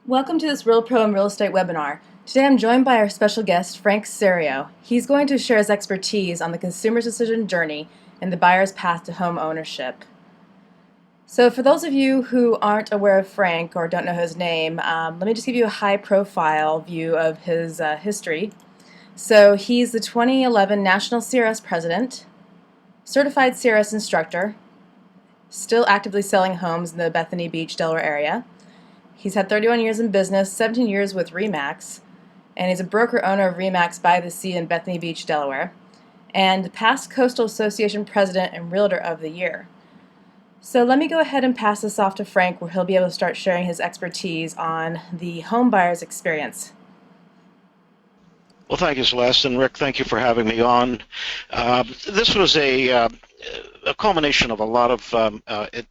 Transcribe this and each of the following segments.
Welcome to this Real Pro and Real Estate webinar. Today I'm joined by our special guest, Frank Serio. He's going to share his expertise on the consumer's decision journey and the buyer's path to home ownership. So for those of you who aren't aware of Frank or don't know his name, let me just give you a high-profile view of his history. So he's the 2011 National CRS President, certified CRS instructor, still actively selling homes in the Bethany Beach, Delaware area. He's had 31 years in business, 17 years with RE/MAX, and he's a broker-owner of RE/MAX by the Sea in Bethany Beach, Delaware, and past Coastal Association President and Realtor of the Year. So let me go ahead and pass this off to Frank, where he'll be able to start sharing his expertise on the home buyer's experience. Well, thank you, Celeste, and Rick, thank you for having me on. This was a culmination of a lot of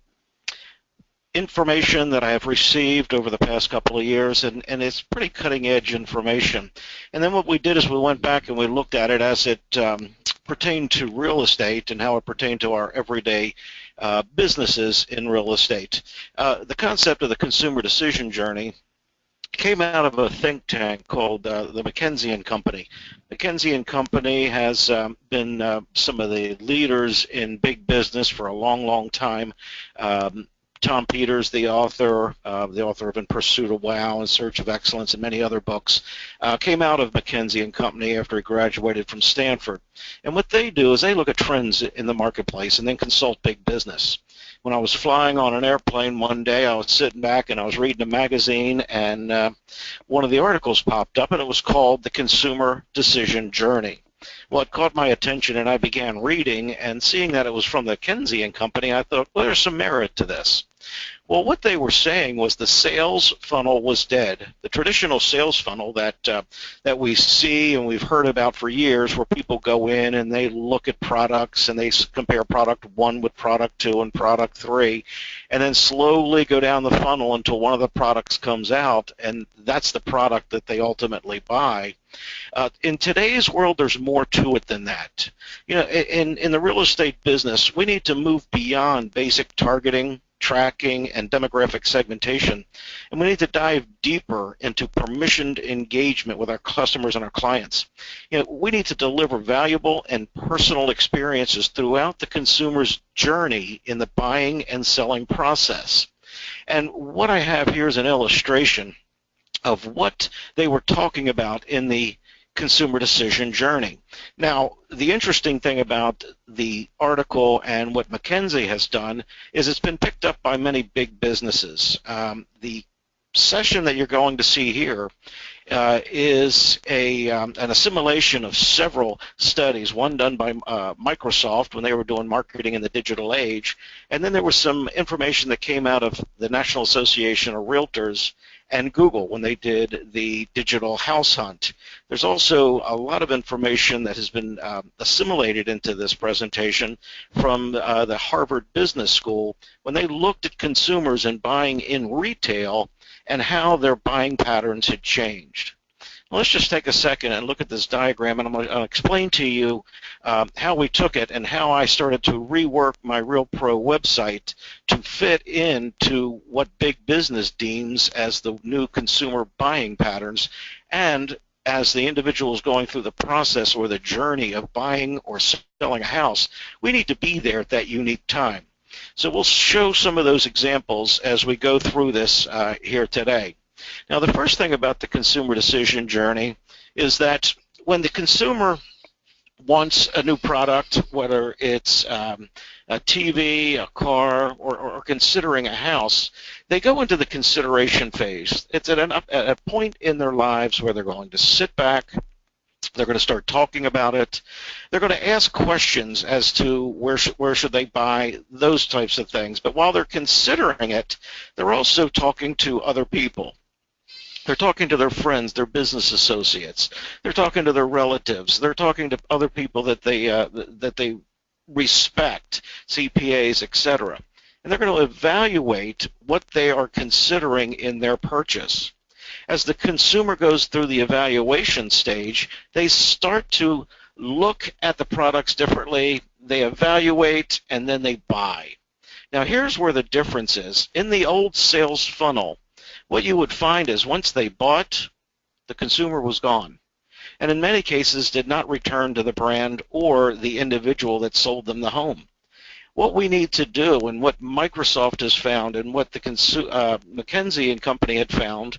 information that I have received over the past couple of years, and it's pretty cutting-edge information. And then what we did is we went back and we looked at it as it pertained to real estate and how it pertained to our everyday businesses in real estate. The concept of the consumer decision journey came out of a think tank called the McKinsey & Company. McKinsey & Company has been some of the leaders in big business for a long, long time. Tom Peters, the author of In Pursuit of Wow, In Search of Excellence, and many other books, came out of McKinsey & Company after he graduated from Stanford. And what they do is they look at trends in the marketplace and then consult big business. When I was flying on an airplane one day, I was sitting back and I was reading a magazine, and one of the articles popped up, and it was called The Consumer Decision Journey. Well, it caught my attention, and I began reading, and seeing that it was from the McKinsey & Company, I thought, well, there's some merit to this. Well, what they were saying was the sales funnel was dead. The traditional sales funnel that we see and we've heard about for years, where people go in and they look at products and they compare product 1 with product 2 and product 3, and then slowly go down the funnel until one of the products comes out, and that's the product that they ultimately buy. In today's world, there's more to it than that. You know, in the real estate business, we need to move beyond basic targeting, tracking, and demographic segmentation, and we need to dive deeper into permissioned engagement with our customers and our clients. You know, we need to deliver valuable and personal experiences throughout the consumer's journey in the buying and selling process. And what I have here is an illustration of what they were talking about in the consumer decision journey. Now, the interesting thing about the article and what McKinsey has done is it's been picked up by many big businesses. The session that you're going to see here is an assimilation of several studies, one done by Microsoft when they were doing marketing in the digital age, and then there was some information that came out of the National Association of Realtors and Google when they did the digital house hunt. There's also a lot of information that has been assimilated into this presentation from the Harvard Business School when they looked at consumers and buying in retail and how their buying patterns had changed. Let's just take a second and look at this diagram, and I'm going to explain to you how we took it and how I started to rework my Real Pro website to fit into what big business deems as the new consumer buying patterns, and as the individual is going through the process or the journey of buying or selling a house, we need to be there at that unique time. So we'll show some of those examples as we go through this here today. Now, the first thing about the consumer decision journey is that when the consumer wants a new product, whether it's a TV, a car, or considering a house, they go into the consideration phase. It's at a point in their lives where they're going to sit back, they're going to start talking about it, they're going to ask questions as to where should they buy, those types of things. But while they're considering it, they're also talking to other people. They're talking to their friends, their business associates. They're talking to their relatives. They're talking to other people that they respect, CPAs, etc. And they're going to evaluate what they are considering in their purchase. As the consumer goes through the evaluation stage, they start to look at the products differently, they evaluate, and then they buy. Now, here's where the difference is. In the old sales funnel, what you would find is once they bought, the consumer was gone, and in many cases did not return to the brand or the individual that sold them the home. What we need to do, and what Microsoft has found, and what the McKinsey and Company had found,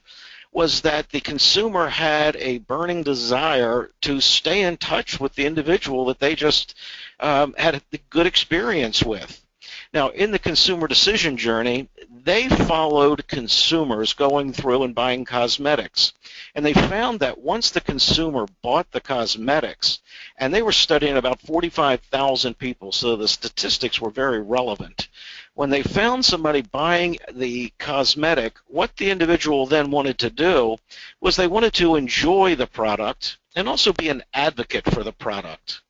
was that the consumer had a burning desire to stay in touch with the individual that they just had a good experience with. Now, in the consumer decision journey, they followed consumers going through and buying cosmetics. And they found that once the consumer bought the cosmetics, and they were studying about 45,000 people, so the statistics were very relevant. When they found somebody buying the cosmetic, what the individual then wanted to do was they wanted to enjoy the product and also be an advocate for the product.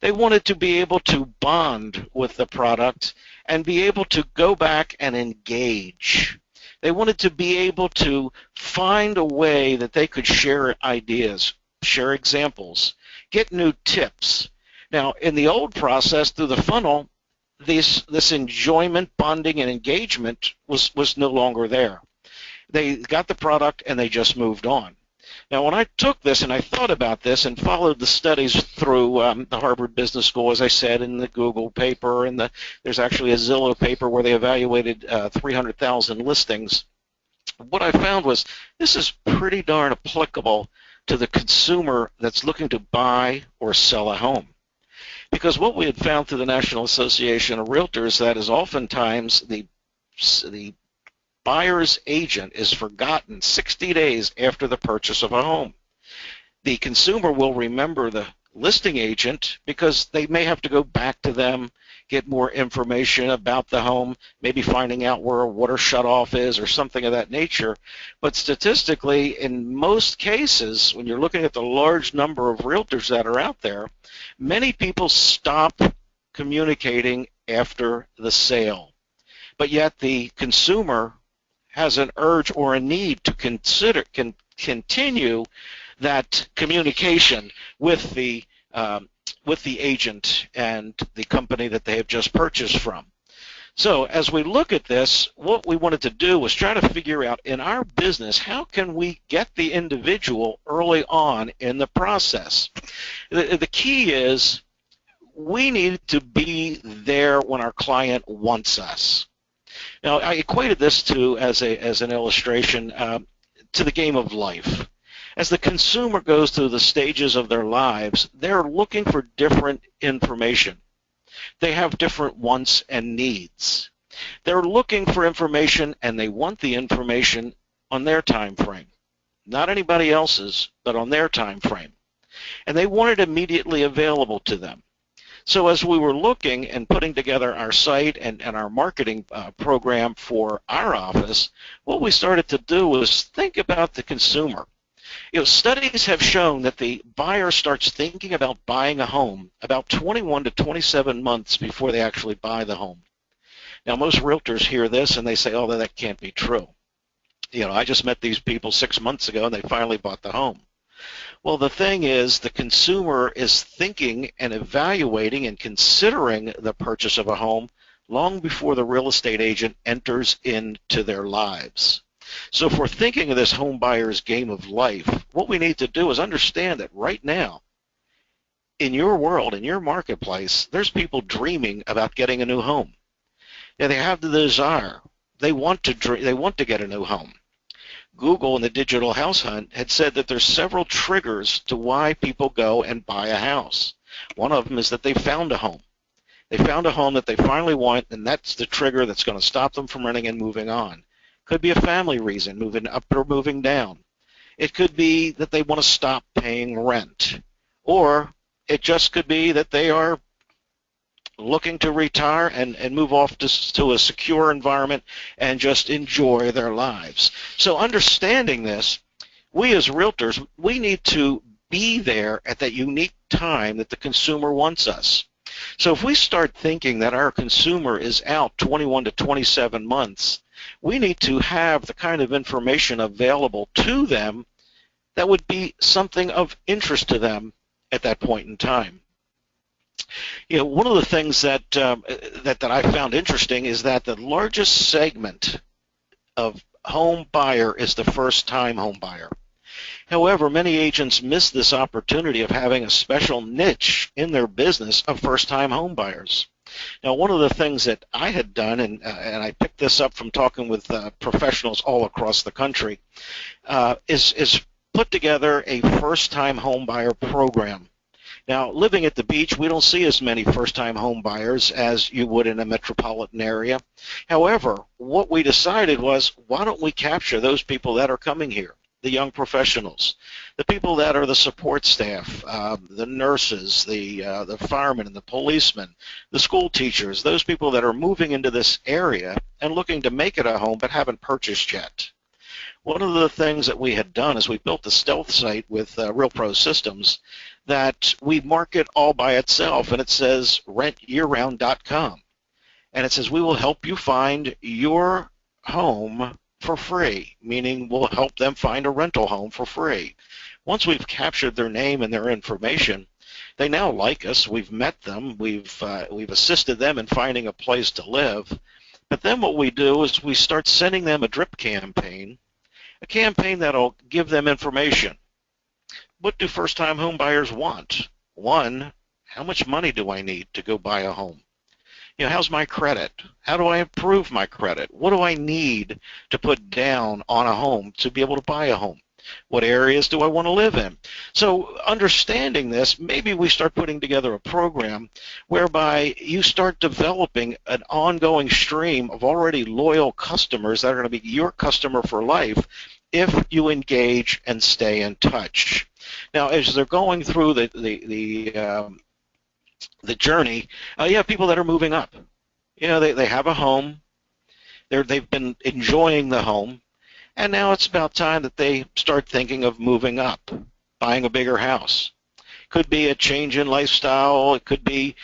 They wanted to be able to bond with the product and be able to go back and engage. They wanted to be able to find a way that they could share ideas, share examples, get new tips. Now, in the old process, through the funnel, this enjoyment, bonding, and engagement was no longer there. They got the product and they just moved on. Now, when I took this and I thought about this and followed the studies through the Harvard Business School, as I said, in the Google paper, and there's actually a Zillow paper where they evaluated 300,000 listings, what I found was this is pretty darn applicable to the consumer that's looking to buy or sell a home. Because what we had found through the National Association of Realtors, that is oftentimes the buyer's agent is forgotten 60 days after the purchase of a home. The consumer will remember the listing agent because they may have to go back to them, get more information about the home, maybe finding out where a water shutoff is or something of that nature. But statistically, in most cases, when you're looking at the large number of realtors that are out there, many people stop communicating after the sale. But yet the consumer has an urge or a need to continue that communication with the agent and the company that they have just purchased from. So as we look at this, what we wanted to do was try to figure out in our business, how can we get the individual early on in the process? The key is we need to be there when our client wants us. Now, I equated this to, as an illustration, to the game of life. As the consumer goes through the stages of their lives, they're looking for different information. They have different wants and needs. They're looking for information, and they want the information on their time frame. Not anybody else's, but on their time frame. And they want it immediately available to them. So as we were looking and putting together our site and our marketing program for our office, what we started to do was think about the consumer. You know, studies have shown that the buyer starts thinking about buying a home about 21 to 27 months before they actually buy the home. Now, most realtors hear this and they say, oh, that can't be true. You know, I just met these people 6 months ago and they finally bought the home. Well, the thing is, the consumer is thinking and evaluating and considering the purchase of a home long before the real estate agent enters into their lives. So if we're thinking of this home buyer's game of life, what we need to do is understand that right now, in your world, in your marketplace, there's people dreaming about getting a new home. Yeah, they have the desire. They want to get a new home. Google and the Digital House Hunt had said that there's several triggers to why people go and buy a house. One of them is that they found a home. They found a home that they finally want, and that's the trigger that's going to stop them from running and moving on. Could be a family reason, moving up or moving down. It could be that they want to stop paying rent. Or it just could be that they are looking to retire and move off to a secure environment and just enjoy their lives. So understanding this, we as realtors, we need to be there at that unique time that the consumer wants us. So if we start thinking that our consumer is out 21 to 27 months, we need to have the kind of information available to them that would be something of interest to them at that point in time. You know, one of the things that I found interesting is that the largest segment of home buyer is the first-time home buyer. However, many agents miss this opportunity of having a special niche in their business of first-time home buyers. Now, one of the things that I had done, and I picked this up from talking with professionals all across the country, is put together a first-time home buyer program. Now, living at the beach, we don't see as many first-time home buyers as you would in a metropolitan area. However, what we decided was, why don't we capture those people that are coming here? The young professionals, the people that are the support staff, the nurses, the firemen and the policemen, the school teachers, those people that are moving into this area and looking to make it a home but haven't purchased yet. One of the things that we had done is we built a stealth site with RealPro Systems that we market all by itself, and it says rentyearround.com. And it says we will help you find your home for free, meaning we'll help them find a rental home for free. Once we've captured their name and their information, they now like us. We've met them. We've assisted them in finding a place to live. But then what we do is we start sending them a drip campaign, a campaign that'll give them information. What do first-time home buyers want? One, how much money do I need to go buy a home? How's my credit? How do I improve my credit? What do I need to put down on a home to be able to buy a home? What areas do I want to live in? So understanding this, maybe we start putting together a program whereby you start developing an ongoing stream of already loyal customers that are going to be your customer for life if you engage and stay in touch. Now, as they're going through the journey, you have people that are moving up. They have a home. They've been enjoying the home, and now it's about time that they start thinking of moving up, buying a bigger house. Could be a change in lifestyle. It could be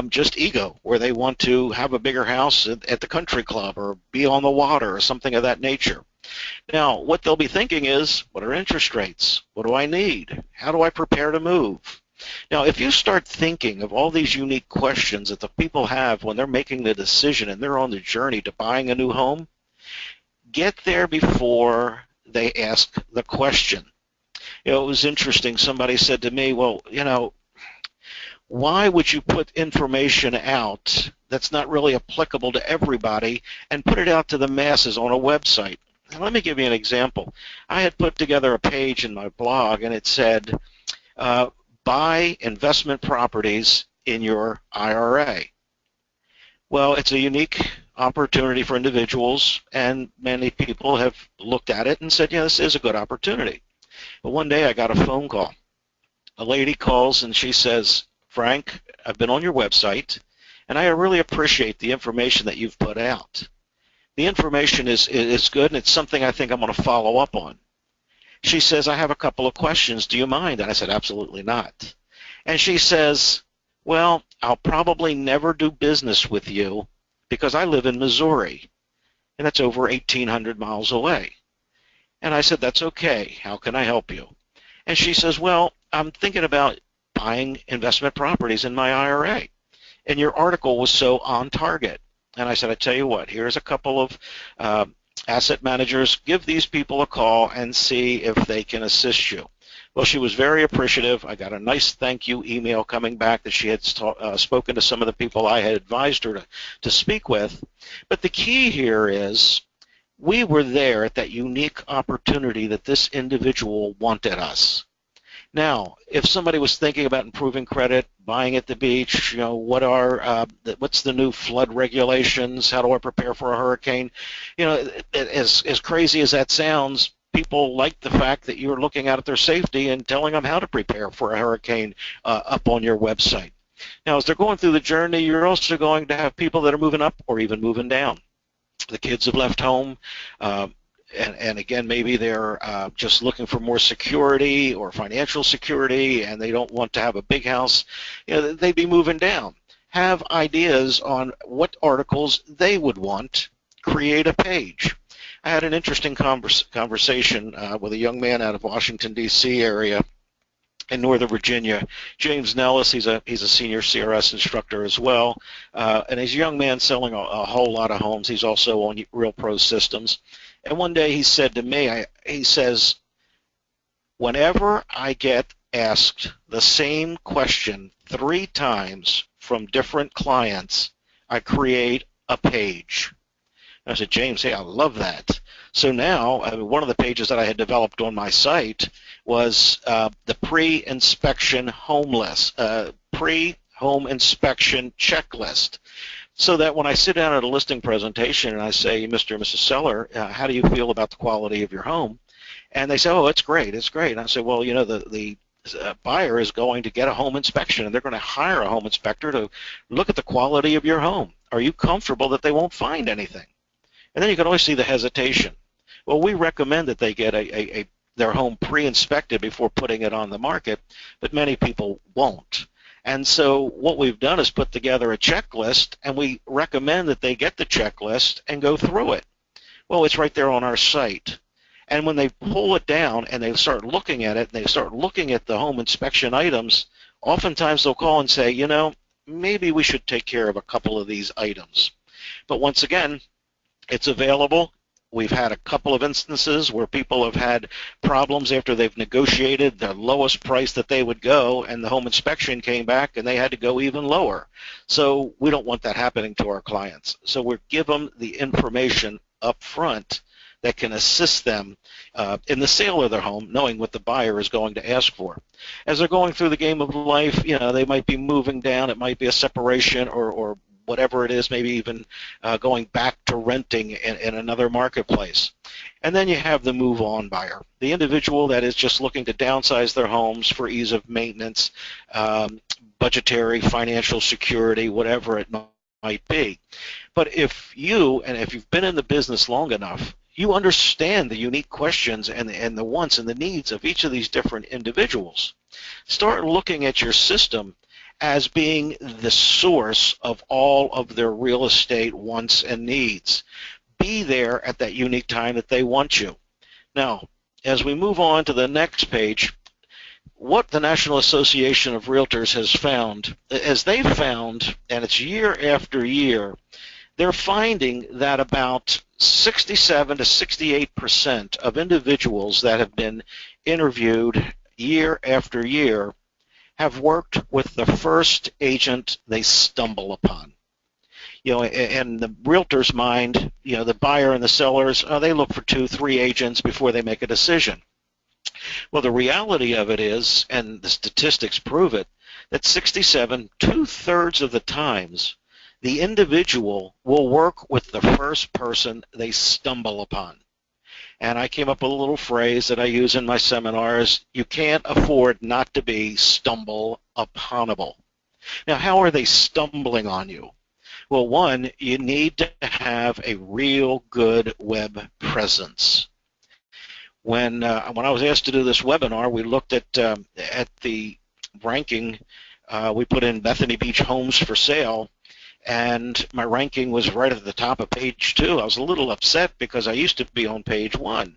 just ego, where they want to have a bigger house at the country club or be on the water or something of that nature. Now, what they'll be thinking is, what are interest rates? What do I need? How do I prepare to move? Now, if you start thinking of all these unique questions that the people have when they're making the decision and they're on the journey to buying a new home, get there before they ask the question. It was interesting. Somebody said to me, well, why would you put information out that's not really applicable to everybody and put it out to the masses on a website? And let me give you an example. I had put together a page in my blog, and it said, buy investment properties in your IRA. Well, it's a unique opportunity for individuals, and many people have looked at it and said, yeah, this is a good opportunity. But one day I got a phone call. A lady calls and she says, Frank, I've been on your website, and I really appreciate the information that you've put out. The information is good, and it's something I think I'm going to follow up on. She says, I have a couple of questions. Do you mind? And I said, absolutely not. And she says, well, I'll probably never do business with you because I live in Missouri, and that's over 1,800 miles away. And I said, that's okay. How can I help you? And she says, well, I'm thinking about buying investment properties in my IRA, and your article was so on target. And I said, I tell you what, here's a couple of asset managers. Give these people a call and see if they can assist you. Well, she was very appreciative. I got a nice thank you email coming back that she had spoken to some of the people I had advised her to speak with. But the key here is we were there at that unique opportunity that this individual wanted us. Now, if somebody was thinking about improving credit, buying at the beach, what's the new flood regulations? How do I prepare for a hurricane? As crazy as that sounds, people like the fact that you're looking out at their safety and telling them how to prepare for a hurricane up on your website. Now, as they're going through the journey, you're also going to have people that are moving up or even moving down. The kids have left home. And again, maybe they're just looking for more security or financial security, and they don't want to have a big house. They'd be moving down. Have ideas on what articles they would want. Create a page. I had an interesting conversation with a young man out of Washington, D.C. area in Northern Virginia, James Nellis. He's a senior CRS instructor as well, and he's a young man selling a whole lot of homes. He's also on RealPro Systems. And one day he said to me, he says, whenever I get asked the same question 3 times from different clients, I create a page. I said, James, hey, I love that. So now, one of the pages that I had developed on my site was the pre-inspection home list, pre-home inspection checklist. So that when I sit down at a listing presentation and I say, Mr. and Mrs. Seller, how do you feel about the quality of your home? And they say, oh, it's great, it's great. And I say, well, the buyer is going to get a home inspection, and they're going to hire a home inspector to look at the quality of your home. Are you comfortable that they won't find anything? And then you can always see the hesitation. Well, we recommend that they get their home pre-inspected before putting it on the market, but many people won't. And so what we've done is put together a checklist, and we recommend that they get the checklist and go through it. Well, it's right there on our site. And when they pull it down and they start looking at it, and they start looking at the home inspection items, oftentimes they'll call and say, maybe we should take care of a couple of these items. But once again, it's available. We've had a couple of instances where people have had problems after they've negotiated the lowest price that they would go, and the home inspection came back and they had to go even lower. So we don't want that happening to our clients. So we give them the information up front that can assist them in the sale of their home, knowing what the buyer is going to ask for. As they're going through the game of life, they might be moving down. It might be a separation or whatever it is, maybe even going back to renting in another marketplace. And then you have the move-on buyer, the individual that is just looking to downsize their homes for ease of maintenance, budgetary, financial security, whatever it might be. But if you've been in the business long enough, you understand the unique questions and the wants and the needs of each of these different individuals. Start looking at your system as being the source of all of their real estate wants and needs. Be there at that unique time that they want you. Now, as we move on to the next page, what the National Association of Realtors has found, as they've found, and it's year after year, they're finding that about 67 to 68% of individuals that have been interviewed year after year have worked with the first agent they stumble upon. In the realtor's mind, the buyer and the sellers, they look for 2, 3 agents before they make a decision. Well, the reality of it is, and the statistics prove it, that 67, 2/3 of the times, the individual will work with the first person they stumble upon. And I came up with a little phrase that I use in my seminars: you can't afford not to be stumble-uponable. Now, how are they stumbling on you? Well, one, you need to have a real good web presence. When I was asked to do this webinar, we looked at the ranking. We put in Bethany Beach homes for sale, and my ranking was right at the top of page 2. I was a little upset because I used to be on page 1.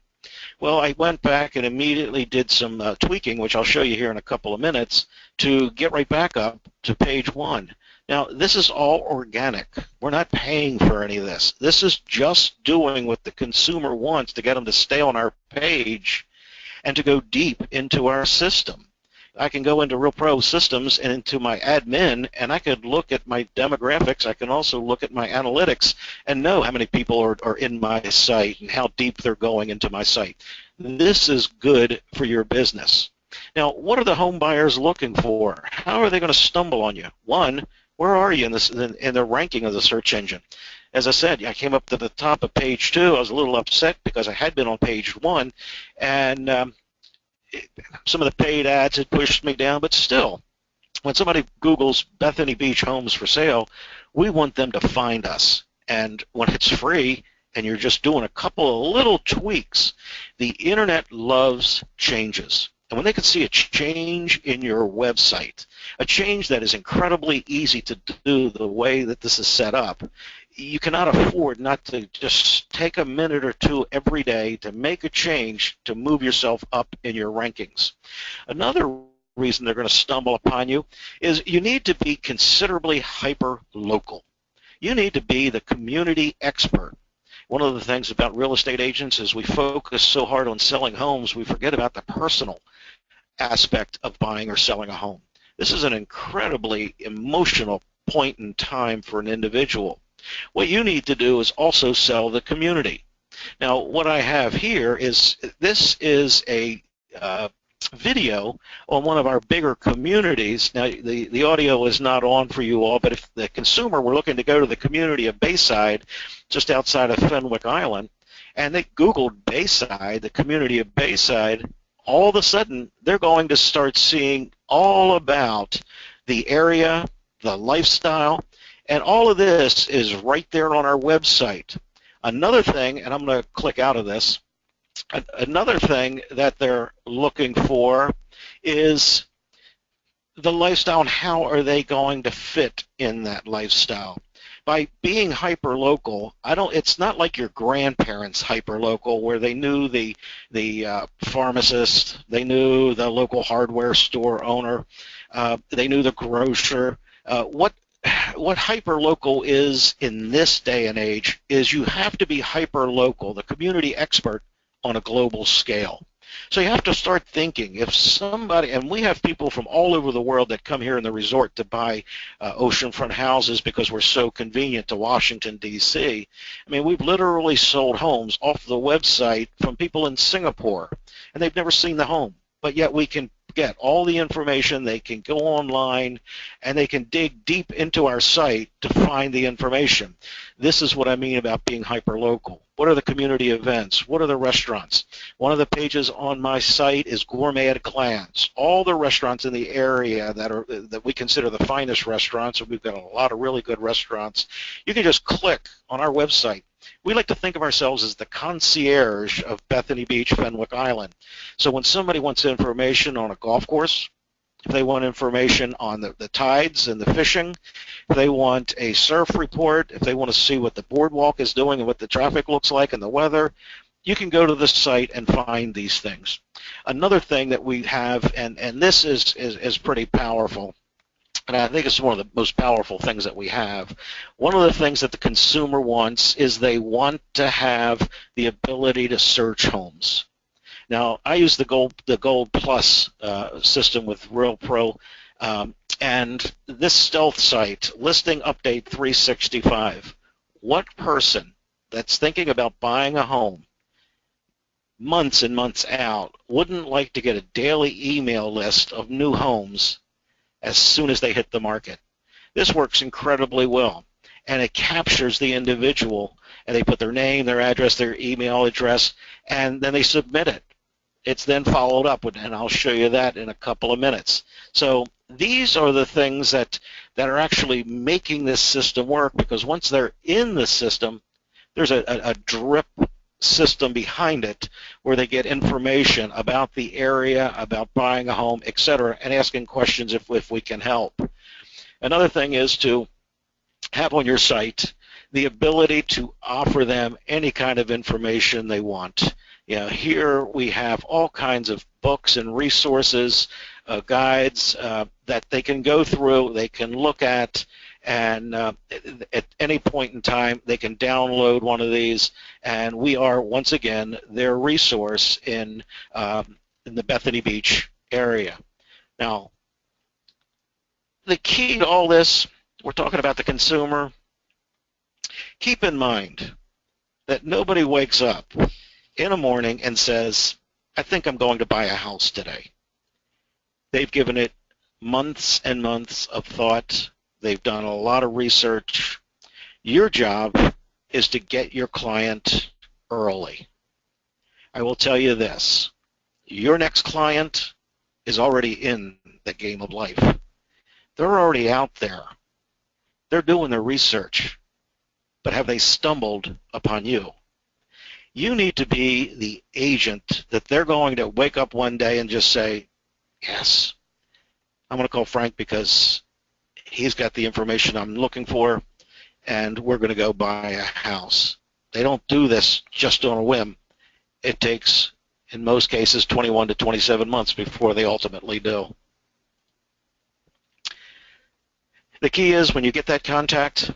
Well, I went back and immediately did some tweaking, which I'll show you here in a couple of minutes, to get right back up to page 1. Now, this is all organic. We're not paying for any of this. This is just doing what the consumer wants to get them to stay on our page and to go deep into our system. I can go into Real Pro Systems and into my admin, and I could look at my demographics. I can also look at my analytics and know how many people are in my site and how deep they're going into my site. This is good for your business. Now, what are the home buyers looking for? How are they going to stumble on you? One, where are you in the ranking of the search engine? As I said, I came up to the top of page 2. I was a little upset because I had been on page 1, and some of the paid ads had pushed me down, but still, when somebody Googles Bethany Beach homes for sale, we want them to find us. And when it's free and you're just doing a couple of little tweaks, the internet loves changes. And when they can see a change in your website, a change that is incredibly easy to do the way that this is set up, you cannot afford not to just take a minute or 2 every day to make a change to move yourself up in your rankings. Another reason they're going to stumble upon you is you need to be considerably hyper-local. You need to be the community expert. One of the things about real estate agents is we focus so hard on selling homes, we forget about the personal aspect of buying or selling a home. This is an incredibly emotional point in time for an individual. What you need to do is also sell the community. Now, what I have here is, this is a video on one of our bigger communities. Now, the audio is not on for you all, but if the consumer were looking to go to the community of Bayside, just outside of Fenwick Island, and they Googled Bayside, the community of Bayside, all of a sudden they're going to start seeing all about the area, the lifestyle, and all of this is right there on our website. Another thing, and I'm going to click out of this, another thing that they're looking for is the lifestyle and how are they going to fit in that lifestyle. By being hyper-local, it's not like your grandparents' hyper-local where they knew the pharmacist, they knew the local hardware store owner, they knew the grocer. What hyper-local is in this day and age is you have to be hyper-local, the community expert on a global scale. So you have to start thinking, if somebody, and we have people from all over the world that come here in the resort to buy oceanfront houses because we're so convenient to Washington, D.C. I mean, we've literally sold homes off the website from people in Singapore, and they've never seen the home, but yet we can get all the information. They can go online and they can dig deep into our site to find the information. This is what I mean about being hyper-local. What are the community events? What are the restaurants? One of the pages on my site is Gourmet at a Glance. All the restaurants in the area that we consider the finest restaurants, and we've got a lot of really good restaurants. You can just click on our website. We like to think of ourselves as the concierge of Bethany Beach, Fenwick Island. So when somebody wants information on a golf course, if they want information on the tides and the fishing, if they want a surf report, if they want to see what the boardwalk is doing and what the traffic looks like and the weather, you can go to the site and find these things. Another thing that we have, and this is pretty powerful, and I think it's one of the most powerful things that we have. One of the things that the consumer wants is they want to have the ability to search homes. Now, I use the Gold Plus system with RealPro, and this stealth site, Listing Update 365. What person that's thinking about buying a home months and months out wouldn't like to get a daily email list of new homes as soon as they hit the market? This works incredibly well, and it captures the individual, and they put their name, their address, their email address, and then they submit it. It's then followed up with, and I'll show you that in a couple of minutes. So these are the things that are actually making this system work, because once they're in the system, there's a drip system behind it where they get information about the area, about buying a home, etc., and asking questions if we can help. Another thing is to have on your site the ability to offer them any kind of information they want. You know, here we have all kinds of books and resources, guides that they can go through, they can look at, and at any point in time they can download one of these, and we are once again their resource in the Bethany Beach area. Now, the key to all this, we're talking about the consumer. Keep in mind that nobody wakes up in a morning and says, I think I'm going to buy a house today. They've given it months and months of thought. They've done a lot of research. Your job is to get your client early. I will tell you this, your next client is already in the game of life. They're already out there. They're doing their research, but have they stumbled upon you? You need to be the agent that they're going to wake up one day and just say, yes, I'm going to call Frank because he's got the information I'm looking for, and we're going to go buy a house. They don't do this just on a whim. It takes, in most cases, 21 to 27 months before they ultimately do. The key is when you get that contact,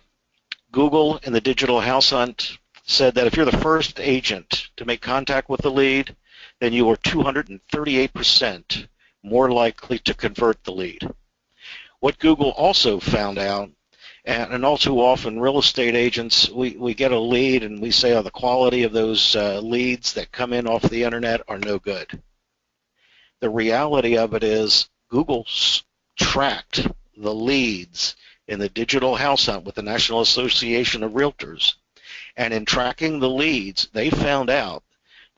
Google in the digital house hunt, said that if you're the first agent to make contact with the lead, then you are 238% more likely to convert the lead. What Google also found out, and all too often real estate agents, we get a lead and we say, oh, the quality of those leads that come in off the internet are no good. The reality of it is Google tracked the leads in the digital house hunt with the National Association of Realtors. And in tracking the leads, they found out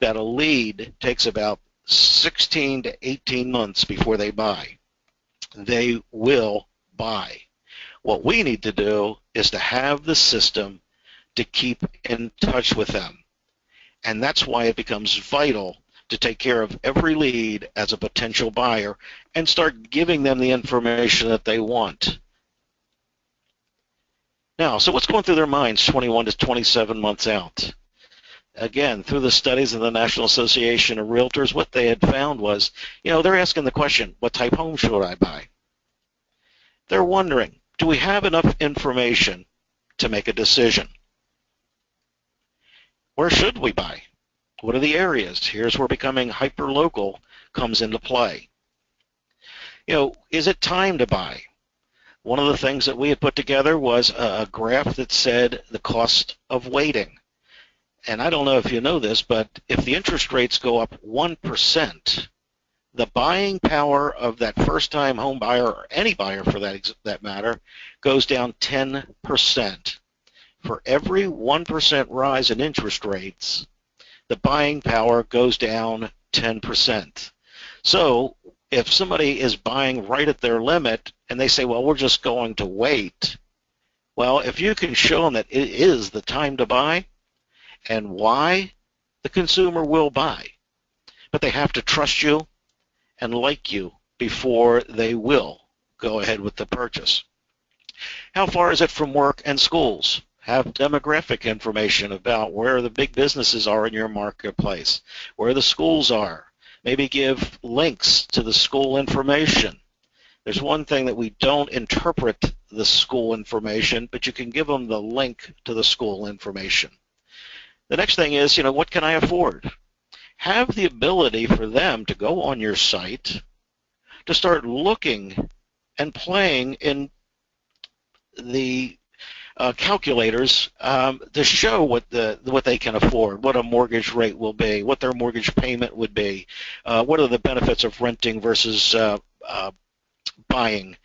that a lead takes about 16 to 18 months before they buy. They will buy. What we need to do is to have the system to keep in touch with them. And that's why it becomes vital to take care of every lead as a potential buyer and start giving them the information that they want. Now, so what's going through their minds 21 to 27 months out? Again, through the studies of the National Association of Realtors, what they had found was, they're asking the question, what type home should I buy? They're wondering, do we have enough information to make a decision? Where should we buy? What are the areas? Here's where becoming hyper-local comes into play. Is it time to buy? One of the things that we had put together was a graph that said the cost of waiting. And I don't know if you know this, but if the interest rates go up 1%, the buying power of that first-time home buyer, or any buyer for that matter, goes down 10%. For every 1% rise in interest rates, the buying power goes down 10%. So if somebody is buying right at their limit and they say, well, we're just going to wait, well, if you can show them that it is the time to buy and why, the consumer will buy. But they have to trust you and like you before they will go ahead with the purchase. How far is it from work and schools? Have demographic information about where the big businesses are in your marketplace, where the schools are. Maybe give links to the school information. There's one thing that we don't interpret the school information, but you can give them the link to the school information. The next thing is, what can I afford? Have the ability for them to go on your site, to start looking and playing in the calculators to show what they can afford, what a mortgage rate will be, what their mortgage payment would be, what are the benefits of renting versus buying.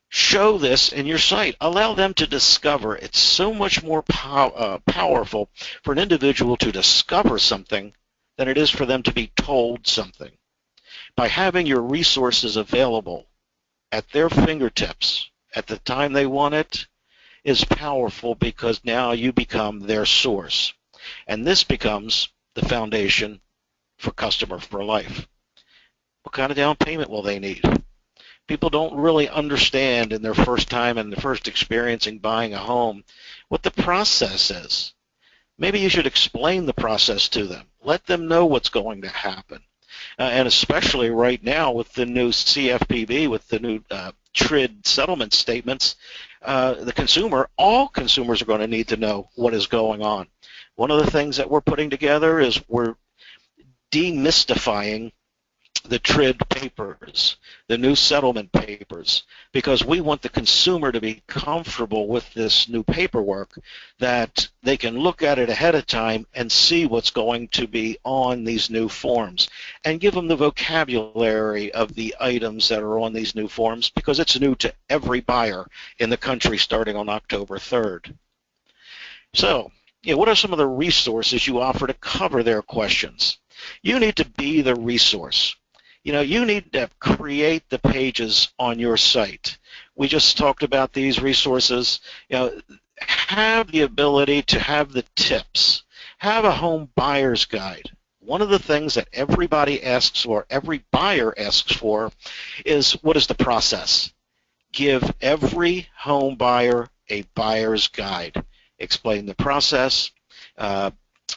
Show this in your site. Allow them to discover. It's so much more powerful for an individual to discover something than it is for them to be told something. By having your resources available at their fingertips at the time they want it is powerful, because now you become their source. And this becomes the foundation for customer for life. What kind of down payment will they need? People don't really understand in their first time and the first experience in buying a home what the process is. Maybe you should explain the process to them. Let them know what's going to happen. And especially right now with the new CFPB, with the new TRID settlement statements, all consumers are going to need to know what is going on. One of the things that we're putting together is we're demystifying the TRID papers, the new settlement papers, because we want the consumer to be comfortable with this new paperwork, that they can look at it ahead of time and see what's going to be on these new forms, and give them the vocabulary of the items that are on these new forms, because it's new to every buyer in the country starting on October 3rd. So, what are some of the resources you offer to cover their questions? You need to be the resource. You need to create the pages on your site. We just talked about these resources. Have the ability to have the tips. Have a home buyer's guide. One of the things that everybody asks for, every buyer asks for, is what is the process? Give every home buyer a buyer's guide. Explain the process.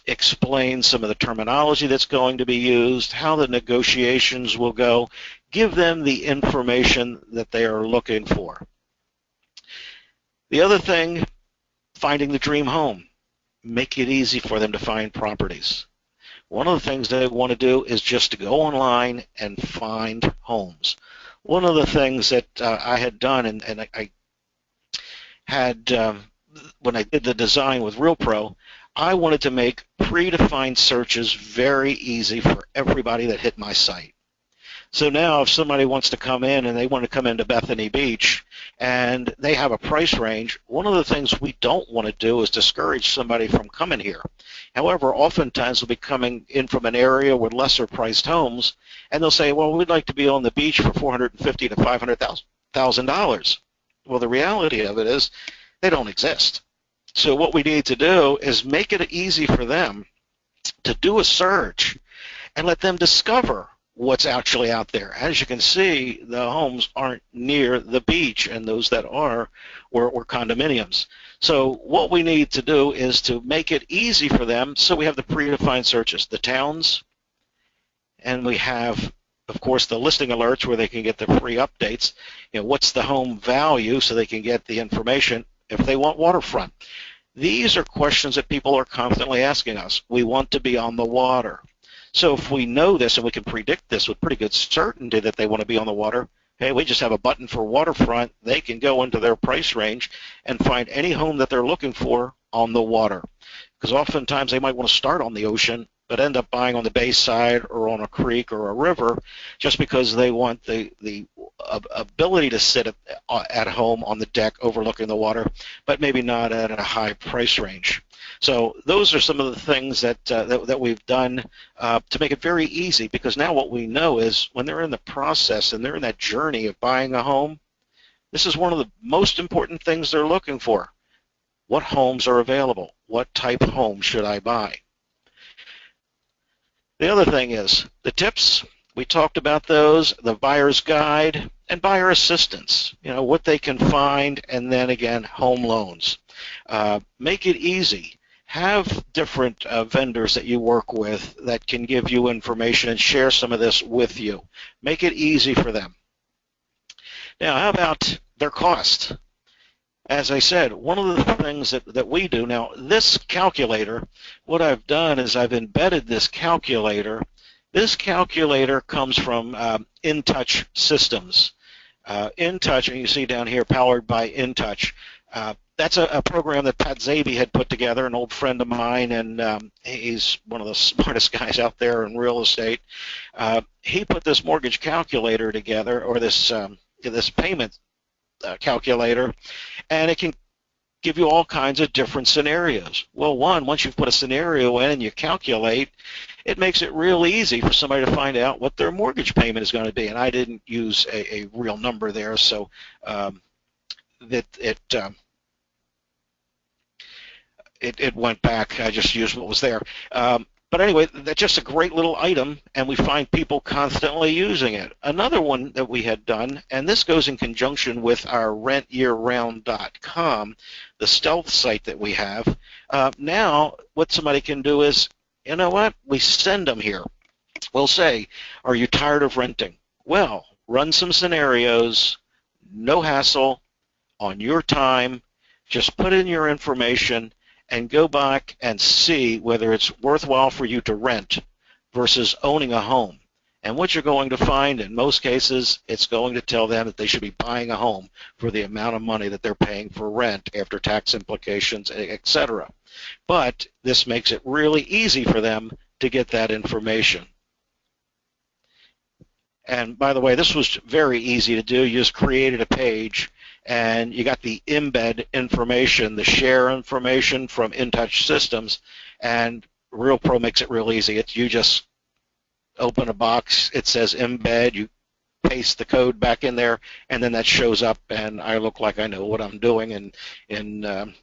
Explain some of the terminology that's going to be used, how the negotiations will go. Give them the information that they are looking for. The other thing, finding the dream home. make it easy for them to find properties. One of the things they want to do is just to go online and find homes. One of the things that I had done, and I had, when I did the design with RealPro, I wanted to make predefined searches very easy for everybody that hit my site. So now if somebody wants to come in and they want to come into Bethany Beach and they have a price range, one of the things we don't want to do is discourage somebody from coming here. However, oftentimes they'll be coming in from an area with lesser priced homes, and they'll say, well, we'd like to be on the beach for $450,000 to $500,000. Well, the reality of it is they don't exist. So what we need to do is make it easy for them to do a search and let them discover what's actually out there. As you can see, the homes aren't near the beach, and those that are were condominiums. So what we need to do is to make it easy for them, so we have the predefined searches, the towns, and we have, of course, the listing alerts where they can get the free updates. You know, what's the home value, so they can get the information if they want waterfront. These are questions that people are constantly asking us. We want to be on the water. So if we know this and we can predict this with pretty good certainty that they want to be on the water, hey, we just have a button for waterfront. They can go into their price range and find any home that they're looking for on the water. Because oftentimes they might want to start on the ocean but end up buying on the bayside or on a creek or a river just because they want the ability to sit at home on the deck overlooking the water, but maybe not at a high price range. So those are some of the things that we've done to make it very easy, because now what we know is when they're in the process and they're in that journey of buying a home, this is one of the most important things they're looking for. What homes are available? What type of home should I buy? The other thing is the tips. We talked about those, the buyer's guide and buyer assistance, you know, what they can find, and then again, home loans. Make it easy. Have different vendors that you work with that can give you information and share some of this with you. Make it easy for them. Now, how about their cost? As I said, one of the things that we do, now this calculator, what I've done is I've embedded this calculator. This calculator comes from InTouch Systems. InTouch, and you see down here, powered by InTouch. That's a program that Pat Zaby had put together, an old friend of mine, and he's one of the smartest guys out there in real estate. He put this mortgage calculator together, or this payment calculator, and it can give you all kinds of different scenarios. Well, once you've put a scenario in and you calculate, it makes it real easy for somebody to find out what their mortgage payment is going to be. And I didn't use a real number there, so it went back. I just used what was there. But anyway, that's just a great little item, and we find people constantly using it. Another one that we had done, and this goes in conjunction with our rentyearround.com, the stealth site that we have. Now, what somebody can do is, you know what, we send them here. We'll say, are you tired of renting? Well, run some scenarios, no hassle, on your time, just put in your information, and go back and see whether it's worthwhile for you to rent versus owning a home. And what you're going to find in most cases, it's going to tell them that they should be buying a home for the amount of money that they're paying for rent after tax implications, etc. But this makes it really easy for them to get that information. And by the way, this was very easy to do. You just created a page, and you got the embed information, the share information from InTouch Systems, and RealPro makes it real easy. You just open a box, it says embed, you paste the code back in there, and then that shows up, and I look like I know what I'm doing in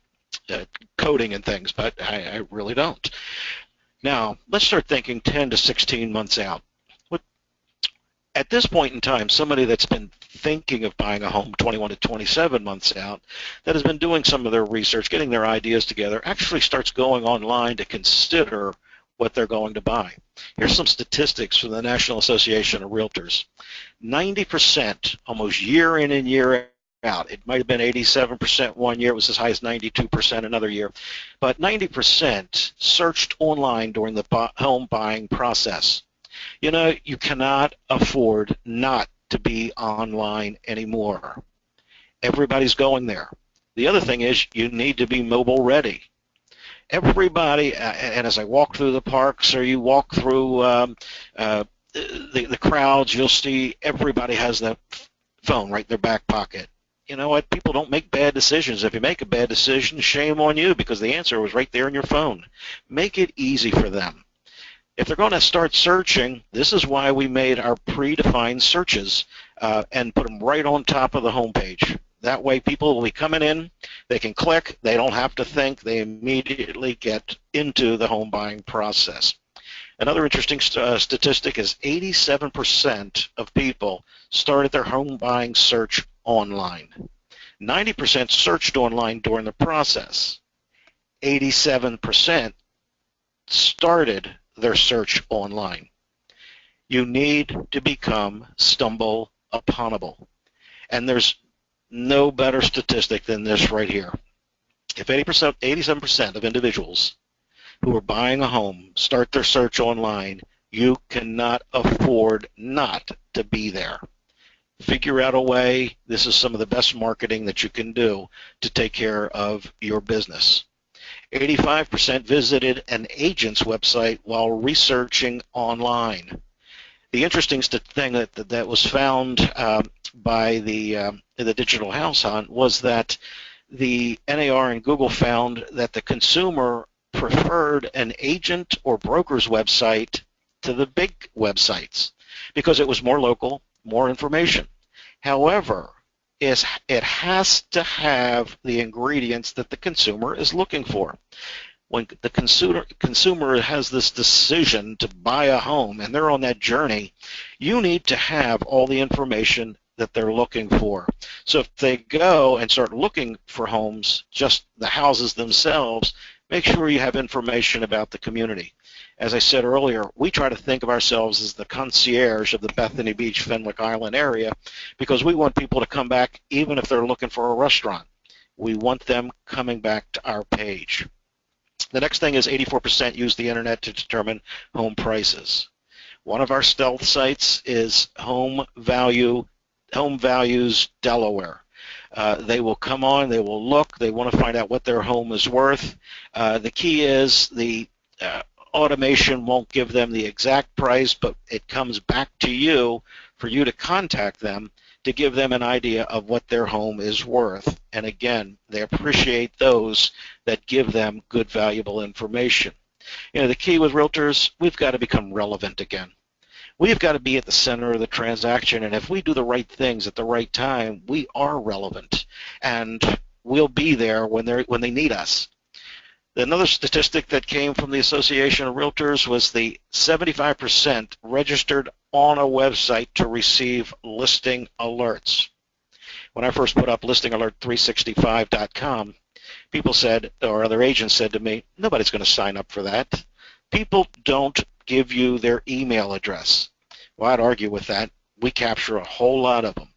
coding and things, but I really don't. Now, let's start thinking 10 to 16 months out. At this point in time, somebody that's been thinking of buying a home 21 to 27 months out, that has been doing some of their research, getting their ideas together, actually starts going online to consider what they're going to buy. Here's some statistics from the National Association of Realtors. 90%, almost year in and year out. It might have been 87% one year. It was as high as 92% another year. But 90% searched online during the home buying process. You know, you cannot afford not to be online anymore. Everybody's going there. The other thing is you need to be mobile ready. Everybody, and as I walk through the parks or you walk through the crowds, you'll see everybody has that phone right in their back pocket. You know what? People don't make bad decisions. If you make a bad decision, shame on you because the answer was right there in your phone. Make it easy for them. If they're going to start searching, this is why we made our predefined searches and put them right on top of the home page. That way people will be coming in, they can click, they don't have to think, they immediately get into the home buying process. Another interesting statistic is 87% of people started their home buying search online. 90% searched online during the process. 87% started their search online. You need to become stumble uponable. And there's no better statistic than this right here. If 87% of individuals who are buying a home start their search online, you cannot afford not to be there. Figure out a way. This is some of the best marketing that you can do to take care of your business. 85% visited an agent's website while researching online. The interesting thing that was found by the Digital House Hunt was that the NAR and Google found that the consumer preferred an agent or broker's website to the big websites because it was more local, more information. However, it has to have the ingredients that the consumer is looking for. When the consumer has this decision to buy a home and they're on that journey, you need to have all the information that they're looking for. So if they go and start looking for homes, just the houses themselves, make sure you have information about the community. As I said earlier, we try to think of ourselves as the concierge of the Bethany Beach, Fenwick Island area because we want people to come back even if they're looking for a restaurant. We want them coming back to our page. The next thing is 84% use the internet to determine home prices. One of our stealth sites is Home Values Delaware. They will come on, they will look, they want to find out what their home is worth. The key is the automation won't give them the exact price, but it comes back to you for you to contact them to give them an idea of what their home is worth. And again, they appreciate those that give them good, valuable information. You know, the key with realtors, we've got to become relevant again. We've got to be at the center of the transaction, and if we do the right things at the right time, we are relevant, and we'll be there when they need us. Another statistic that came from the Association of Realtors was the 75% registered on a website to receive listing alerts. When I first put up listingalert365.com, people said, or other agents said to me, nobody's going to sign up for that. People don't give you their email address. Well, I'd argue with that. We capture a whole lot of them.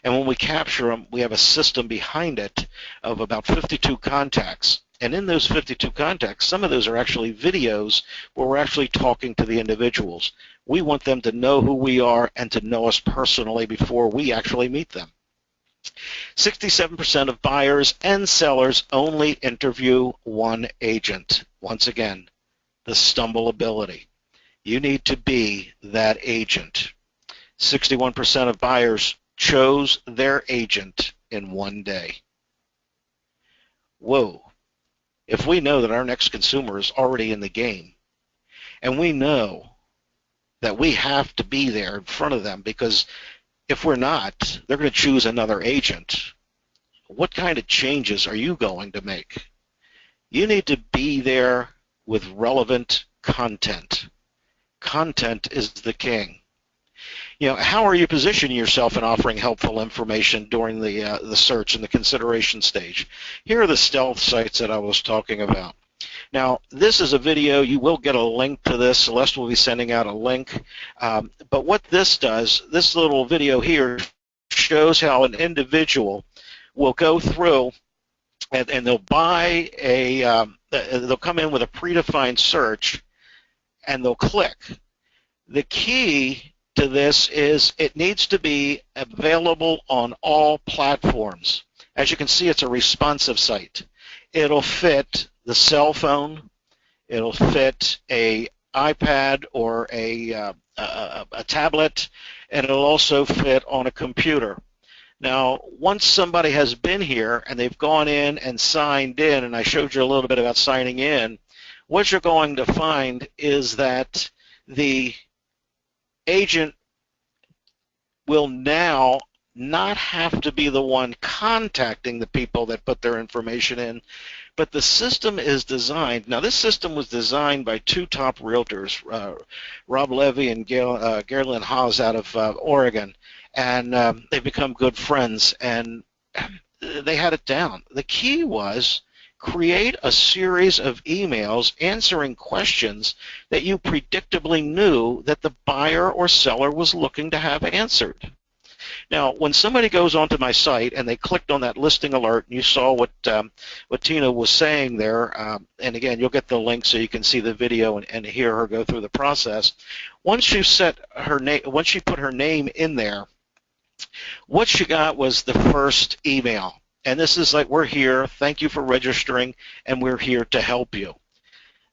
And when we capture them, we have a system behind it of about 52 contacts. And in those 52 contacts, some of those are actually videos where we're actually talking to the individuals. We want them to know who we are and to know us personally before we actually meet them. 67% of buyers and sellers only interview one agent. Once again, the stumble ability. You need to be that agent. 61% of buyers chose their agent in one day. Whoa. If we know that our next consumer is already in the game, and we know that we have to be there in front of them because if we're not, they're going to choose another agent, what kind of changes are you going to make? You need to be there with relevant content. Content is the king. You know, how are you positioning yourself in offering helpful information during the search and the consideration stage? Here are the stealth sites that I was talking about. Now, this is a video. You will get a link to this. Celeste will be sending out a link. But what this does, this little video here shows how an individual will go through and they'll buy they'll come in with a predefined search and they'll click. The key to this is it needs to be available on all platforms. As you can see, it's a responsive site. It'll fit the cell phone, it'll fit a iPad or a tablet, and it'll also fit on a computer. Now, once somebody has been here and they've gone in and signed in, and I showed you a little bit about signing in, what you're going to find is that the agent will now not have to be the one contacting the people that put their information in, but the system is designed. Now, this system was designed by two top realtors, Rob Levy and Gerlin Haas out of Oregon, and they've become good friends, and they had it down. The key was create a series of emails answering questions that you predictably knew that the buyer or seller was looking to have answered. Now, when somebody goes onto my site and they clicked on that listing alert, and you saw what Tina was saying there, and again, you'll get the link so you can see the video and hear her go through the process. Once you set her name, once she put her name in there, what she got was the first email. And this is like, we're here, thank you for registering, and we're here to help you.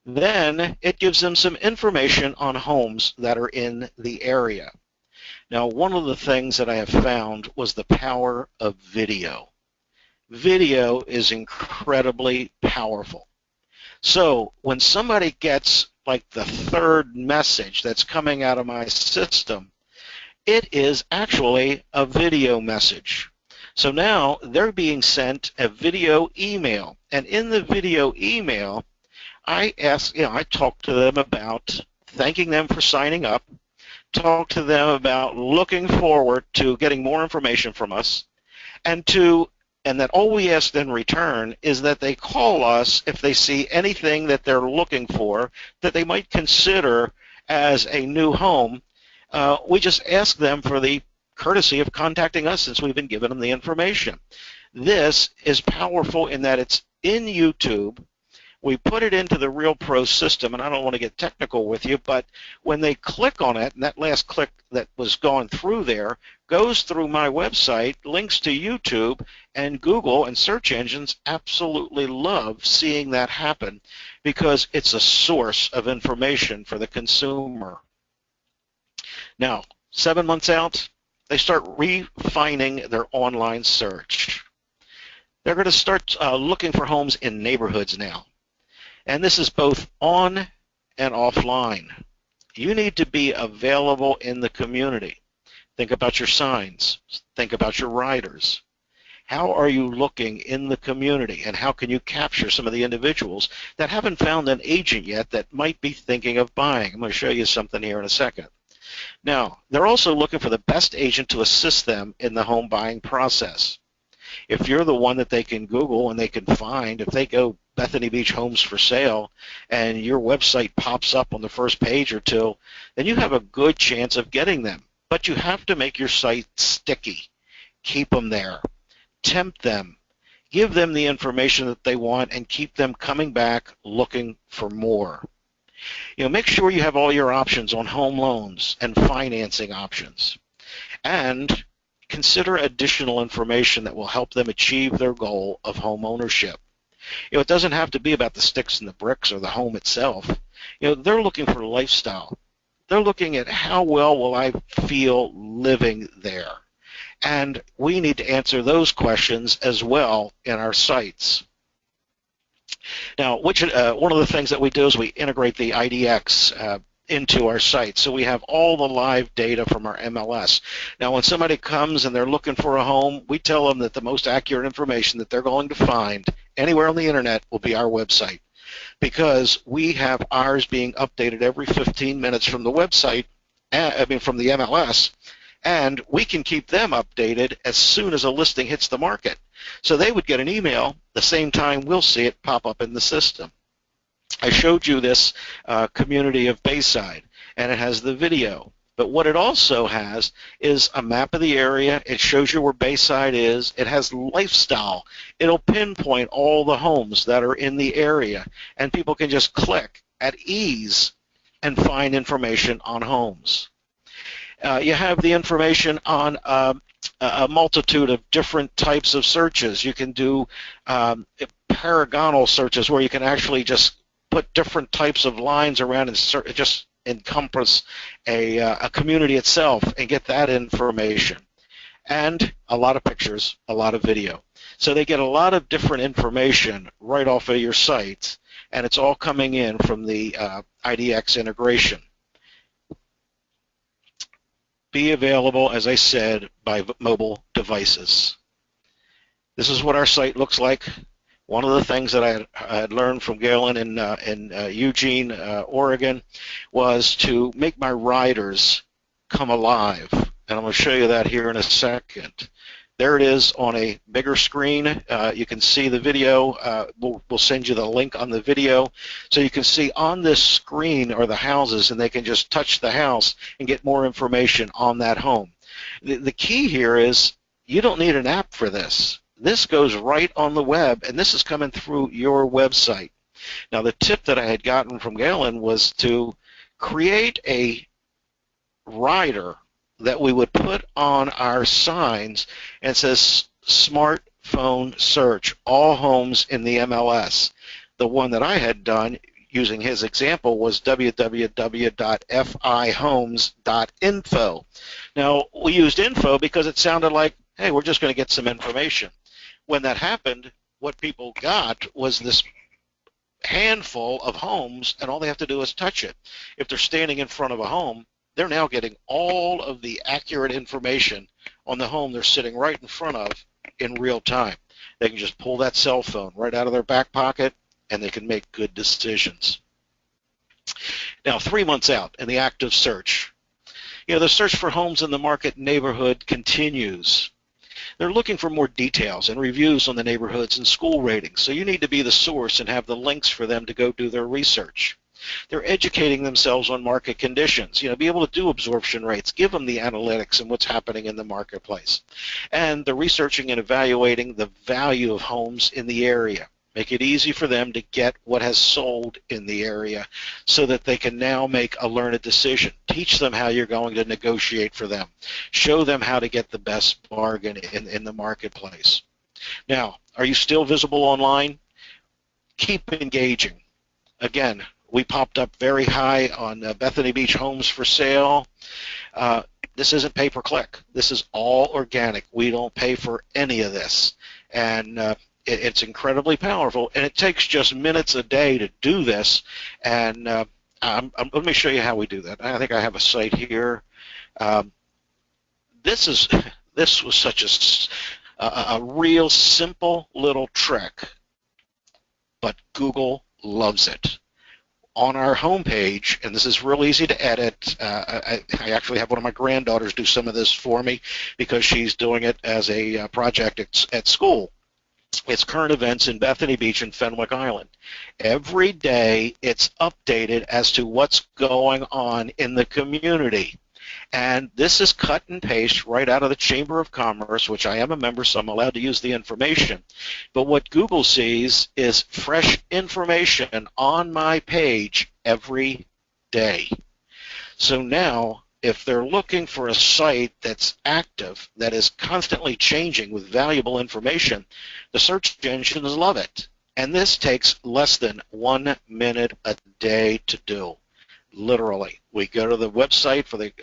Then it gives them some information on homes that are in the area. Now, one of the things that I have found was the power of video. Video is incredibly powerful. So when somebody gets like the third message that's coming out of my system, it is actually a video message. So now they're being sent a video email, and in the video email, I talk to them about thanking them for signing up, talk to them about looking forward to getting more information from us, and that all we ask in return is that they call us if they see anything that they're looking for that they might consider as a new home. We just ask them for the courtesy of contacting us since we've been giving them the information. This is powerful in that it's in YouTube. We put it into the Real Pro system, and I don't want to get technical with you, but when they click on it, and that last click that was gone through there goes through my website, links to YouTube, and Google and search engines absolutely love seeing that happen because it's a source of information for the consumer. Now, 7 months out, they start refining their online search. They're going to start looking for homes in neighborhoods now. And this is both on and offline. You need to be available in the community. Think about your signs. Think about your riders. How are you looking in the community, and how can you capture some of the individuals that haven't found an agent yet that might be thinking of buying? I'm going to show you something here in a second. Now, they're also looking for the best agent to assist them in the home buying process. If you're the one that they can Google and they can find, if they go Bethany Beach Homes for Sale and your website pops up on the first page or two, then you have a good chance of getting them. But you have to make your site sticky. Keep them there. Tempt them. Give them the information that they want and keep them coming back looking for more. Make sure you have all your options on home loans and financing options. And consider additional information that will help them achieve their goal of home ownership. It doesn't have to be about the sticks and the bricks or the home itself. They're looking for lifestyle. They're looking at how well will I feel living there. And we need to answer those questions as well in our sites. Now, one of the things that we do is we integrate the IDX into our site. So we have all the live data from our MLS. Now, when somebody comes and they're looking for a home, we tell them that the most accurate information that they're going to find anywhere on the internet will be our website, because we have ours being updated every 15 minutes from the website, from the MLS, and we can keep them updated as soon as a listing hits the market. So they would get an email the same time we'll see it pop up in the system. I showed you this community of Bayside, and it has the video. But what it also has is a map of the area. It shows you where Bayside is. It has lifestyle. It'll pinpoint all the homes that are in the area, and people can just click at ease and find information on homes. You have the information on a multitude of different types of searches. You can do paragonal searches where you can actually just put different types of lines around and just encompass a community itself and get that information. And a lot of pictures, a lot of video. So they get a lot of different information right off of your site, and it's all coming in from the IDX integration. Be available, as I said, by mobile devices. This is what our site looks like. One of the things that I had learned from Galen in Eugene, Oregon, was to make my riders come alive. And I'm going to show you that here in a second. There it is on a bigger screen. You can see the video. We'll send you the link on the video. So you can see on this screen are the houses, and they can just touch the house and get more information on that home. The key here is you don't need an app for this. This goes right on the web, and this is coming through your website. Now, the tip that I had gotten from Galen was to create a rider that we would put on our signs, and it says smartphone search, all homes in the MLS. The one that I had done using his example was www.fihomes.info. Now, we used info because it sounded like, hey, we're just going to get some information. When that happened, what people got was this handful of homes, and all they have to do is touch it. If they're standing in front of a home, they're now getting all of the accurate information on the home they're sitting right in front of in real time. They can just pull that cell phone right out of their back pocket, and they can make good decisions. Now, 3 months out in the active search, the search for homes in the market neighborhood continues. They're looking for more details and reviews on the neighborhoods and school ratings, so you need to be the source and have the links for them to go do their research. They're educating themselves on market conditions, be able to do absorption rates, give them the analytics and what's happening in the marketplace. And they're researching and evaluating the value of homes in the area. Make it easy for them to get what has sold in the area so that they can now make a learned decision. Teach them how you're going to negotiate for them. Show them how to get the best bargain in the marketplace. Now, are you still visible online? Keep engaging. Again, we popped up very high on Bethany Beach Homes for Sale. This isn't pay-per-click. This is all organic. We don't pay for any of this. And it's incredibly powerful, and it takes just minutes a day to do this. And let me show you how we do that. I think I have a site here. This was such a real simple little trick, but Google loves it. On our homepage, and this is real easy to edit. I actually have one of my granddaughters do some of this for me because she's doing it as a project at school. It's current events in Bethany Beach and Fenwick Island. Every day it's updated as to what's going on in the community. And this is cut and paste right out of the Chamber of Commerce, which I am a member, so I'm allowed to use the information. But what Google sees is fresh information on my page every day. So now, if they're looking for a site that's active, that is constantly changing with valuable information, the search engines love it. And this takes less than 1 minute a day to do. Literally. We go to the website for the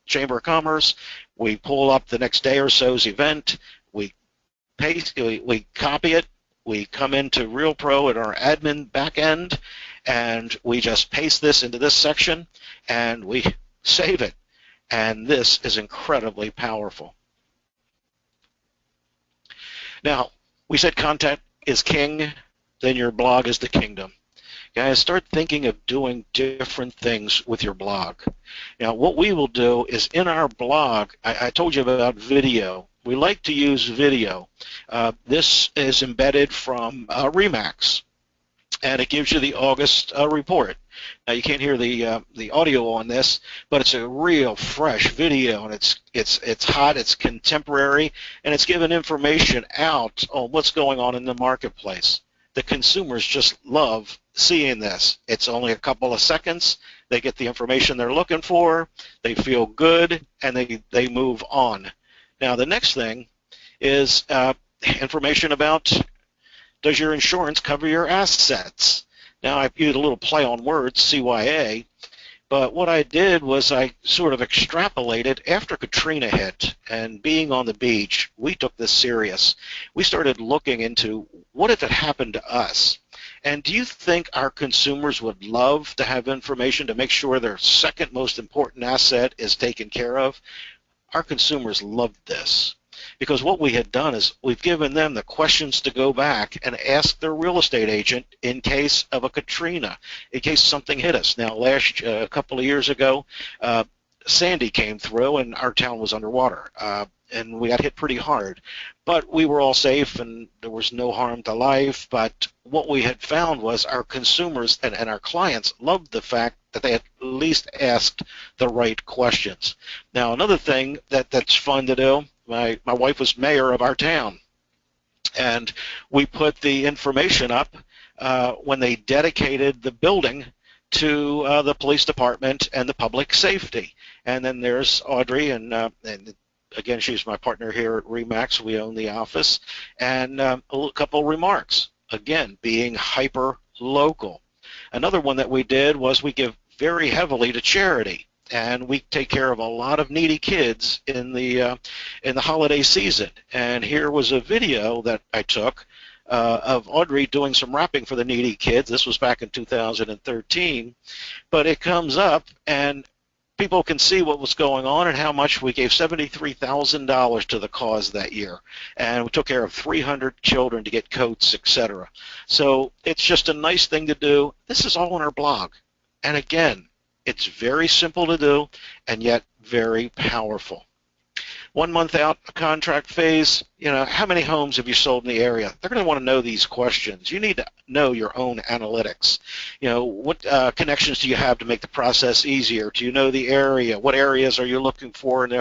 Chamber of Commerce, we pull up the next day or so's event, we copy it, we come into RealPro at our admin back end, and we just paste this into this section, and we save it. And this is incredibly powerful. Now, we said content is king, then your blog is the kingdom. Guys, start thinking of doing different things with your blog. Now, what we will do is in our blog, I told you about video. We like to use video. This is embedded from Remax. and it gives you the August report. Now you can't hear the audio on this, but it's a real fresh video, and it's hot, it's contemporary, and it's giving information out on what's going on in the marketplace. The consumers just love seeing this. It's only a couple of seconds. They get the information they're looking for. They feel good, and they move on. Now the next thing is information about, does your insurance cover your assets? Now, I used a little play on words, CYA, but what I did was I sort of extrapolated after Katrina hit and being on the beach. We took this serious. We started looking into what if it happened to us? And do you think our consumers would love to have information to make sure their second most important asset is taken care of? Our consumers loved this, because what we had done is we've given them the questions to go back and ask their real estate agent in case of a Katrina, in case something hit us. Now, a couple of years ago, Sandy came through and our town was underwater, and we got hit pretty hard. But we were all safe and there was no harm to life. But what we had found was our consumers and our clients loved the fact that they at least asked the right questions. Now, another thing that's fun to do, my wife was mayor of our town, and we put the information up when they dedicated the building to the police department and the public safety. And then there's Audrey, and again, she's my partner here at RE/MAX. We own the office, and a couple remarks. Again, being hyper local. Another one that we did was we give very heavily to charity, and we take care of a lot of needy kids in the holiday season. And here was a video that I took of Audrey doing some wrapping for the needy kids. This was back in 2013, but it comes up and people can see what was going on and how much we gave. $73,000 to the cause that year, and we took care of 300 children to get coats, etc. So it's just a nice thing to do. This is all on our blog, and again, it's very simple to do and yet very powerful. 1 month out, a contract phase, how many homes have you sold in the area? They're going to want to know these questions. You need to know your own analytics. What connections do you have to make the process easier? Do you know the area? What areas are you looking for in their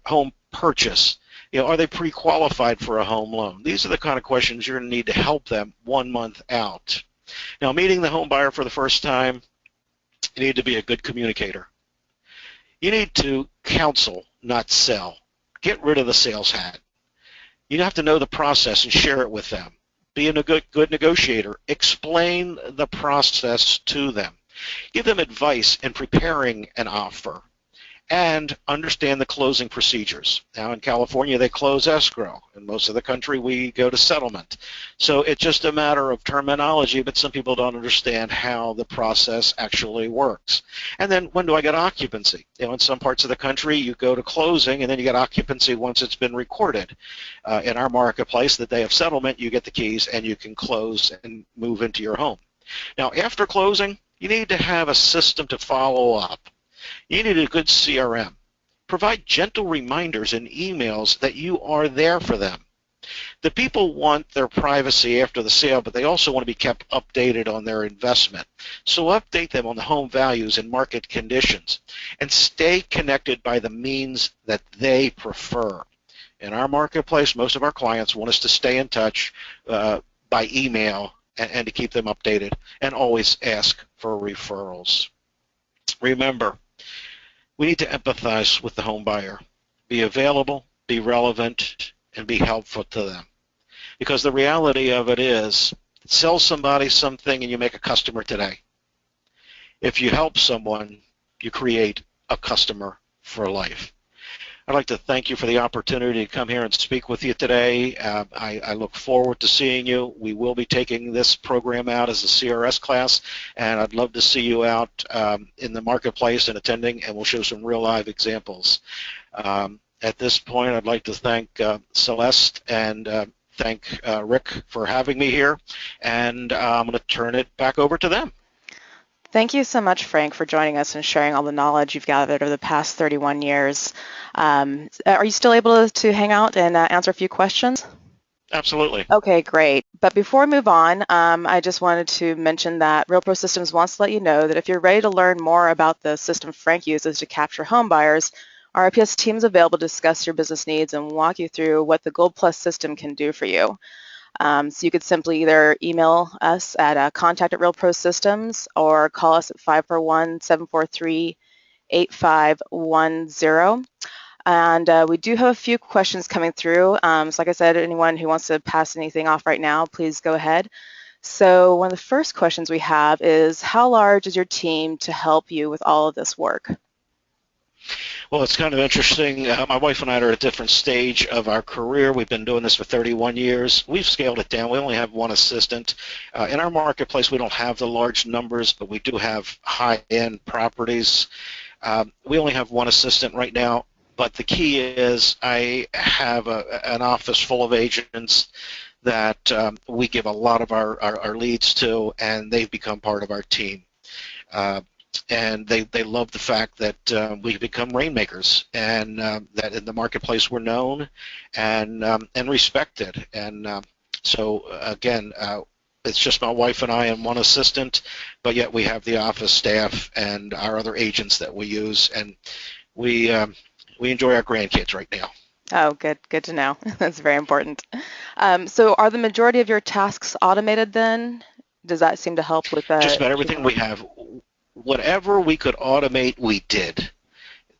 home purchase? Are they pre-qualified for a home loan? These are the kind of questions you're going to need to help them 1 month out. Now, meeting the home buyer for the first time, you need to be a good communicator. You need to counsel, not sell. Get rid of the sales hat. You have to know the process and share it with them. Be a good negotiator. Explain the process to them. Give them advice in preparing an offer, and understand the closing procedures. Now in California, they close escrow. In most of the country, we go to settlement. So it's just a matter of terminology, but some people don't understand how the process actually works. And then when do I get occupancy? In some parts of the country, you go to closing, and then you get occupancy once it's been recorded. In our marketplace, the day of settlement, you get the keys, and you can close and move into your home. Now, after closing, you need to have a system to follow up. You need a good CRM. Provide gentle reminders in emails that you are there for them. The people want their privacy after the sale, but they also want to be kept updated on their investment. So update them on the home values and market conditions, and stay connected by the means that they prefer. In our marketplace, most of our clients want us to stay in touch by email and to keep them updated, and always ask for referrals. Remember, we need to empathize with the home buyer. Be available, be relevant, and be helpful to them. Because the reality of it is, sell somebody something and you make a customer today. If you help someone, you create a customer for life. I'd like to thank you for the opportunity to come here and speak with you today. I look forward to seeing you. We will be taking this program out as a CRS class, and I'd love to see you out in the marketplace and attending, and we'll show some real live examples. At this point, I'd like to thank Celeste and thank Rick for having me here, and I'm going to turn it back over to them. Thank you so much, Frank, for joining us and sharing all the knowledge you've gathered over the past 31 years. Are you still able to hang out and answer a few questions? Absolutely. Okay, great. But before we move on, I just wanted to mention that RealPro Systems wants to let you know that if you're ready to learn more about the system Frank uses to capture home buyers, our IPS team is available to discuss your business needs and walk you through what the Gold Plus system can do for you. So you could simply either email us at contact@RealPro Systems or call us at 541-743-8510. And we do have a few questions coming through. So like I said, anyone who wants to pass anything off right now, please go ahead. So one of the first questions we have is, how large is your team to help you with all of this work? Well, it's kind of interesting. My wife and I are at a different stage of our career. We've been doing this for 31 years. We've scaled it down. We only have one assistant. In our marketplace, we don't have the large numbers, but we do have high-end properties. We only have one assistant right now, but the key is I have an office full of agents that we give a lot of our leads to, and they've become part of our team. And they love the fact that we've become rainmakers, and that in the marketplace we're known and respected. And so again, it's just my wife and I and one assistant, but yet we have the office staff and our other agents that we use, and we enjoy our grandkids right now. Oh, good to know. That's very important. So are the majority of your tasks automated then? Does that seem to help with Just about everything we have, whatever we could automate, we did.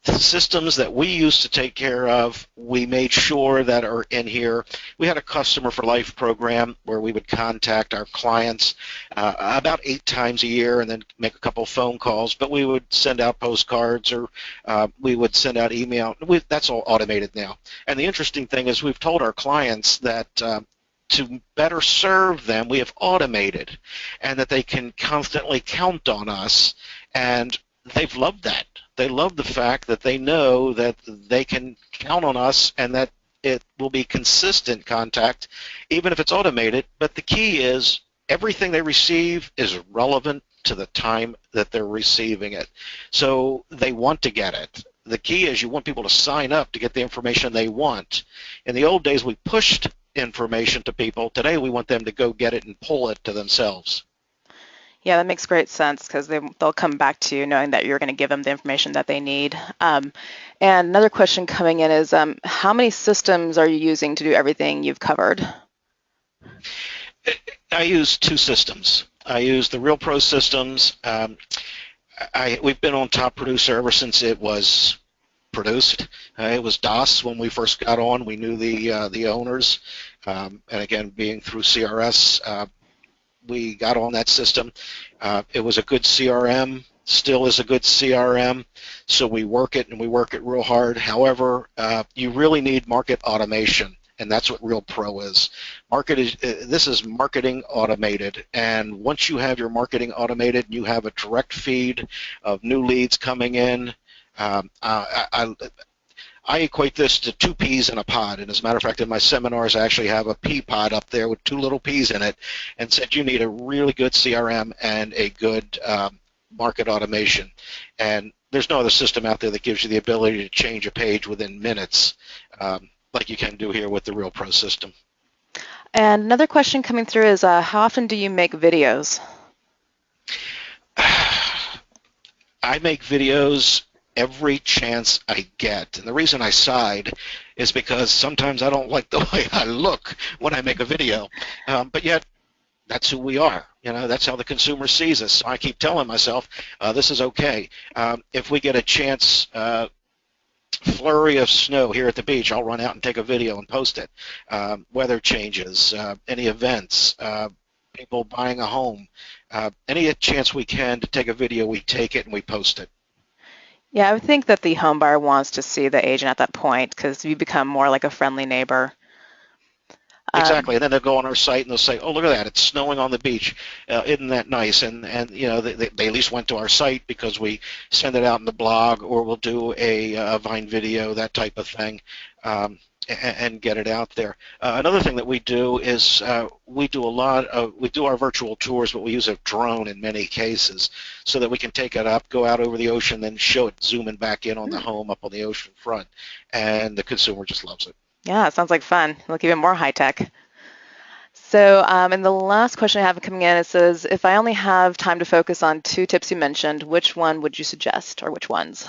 The systems that we used to take care of, we made sure that are in here. We had a customer for life program where we would contact our clients about 8 times a year and then make a couple phone calls, but we would send out postcards or we would send out email. That's all automated now. And the interesting thing is we've told our clients that to better serve them, we have automated, and that they can constantly count on us, and they've loved that. They love the fact that they know that they can count on us and that it will be consistent contact, even if it's automated. But the key is everything they receive is relevant to the time that they're receiving it. So they want to get it. The key is you want people to sign up to get the information they want. In the old days, we pushed information to people. Today, we want them to go get it and pull it to themselves. Yeah, that makes great sense because they'll come back to you knowing that you're going to give them the information that they need. And another question coming in is, how many systems are you using to do everything you've covered? I use 2 systems. I use the RealPro systems. We've been on Top Producer ever since it was produced. It was DOS when we first got on. We knew the owners, and again, being through CRS, we got on that system. It was a good CRM, still is a good CRM, so we work it and we work it real hard. However, you really need market automation, and that's what RealPro is. This is marketing automated, and once you have your marketing automated, you have a direct feed of new leads coming in. I equate this to 2 peas in a pod, and as a matter of fact, in my seminars, I actually have a pea pod up there with 2 little peas in it, and said you need a really good CRM and a good market automation. And there's no other system out there that gives you the ability to change a page within minutes, like you can do here with the RealPro system. And another question coming through is, how often do you make videos? I make videos every chance I get. And the reason I sighed is because sometimes I don't like the way I look when I make a video. But yet, that's who we are. You know, that's how the consumer sees us. So I keep telling myself, this is okay. If we get a chance, flurry of snow here at the beach, I'll run out and take a video and post it. Weather changes, any events, people buying a home, any chance we can to take a video, we take it and we post it. Yeah, I would think that the home buyer wants to see the agent at that point because you become more like a friendly neighbor. Exactly, and then they'll go on our site and they'll say, "Oh, look at that! It's snowing on the beach. Isn't that nice?" And you know they at least went to our site because we send it out in the blog, or we'll do a Vine video, that type of thing, and get it out there. Another thing that we do is we do our virtual tours, but we use a drone in many cases so that we can take it up, go out over the ocean, then show it zooming back in on the home up on the ocean front, and the consumer just loves it. Yeah, it sounds like fun. Look even more high tech. So, and the last question I have coming in, it says, if I only have time to focus on 2 tips you mentioned, which one would you suggest, or which ones?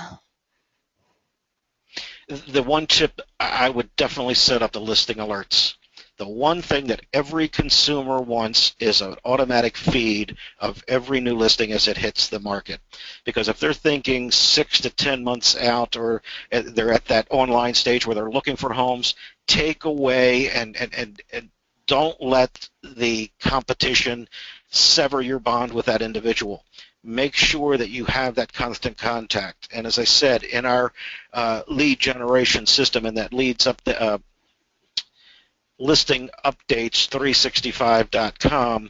The one tip, I would definitely set up the listing alerts. The one thing that every consumer wants is an automatic feed of every new listing as it hits the market. Because if they're thinking 6 to 10 months out, or they're at that online stage where they're looking for homes, take away and don't let the competition sever your bond with that individual. Make sure that you have that constant contact. And as I said, in our lead generation system, and that leads up the listing updates 365.com,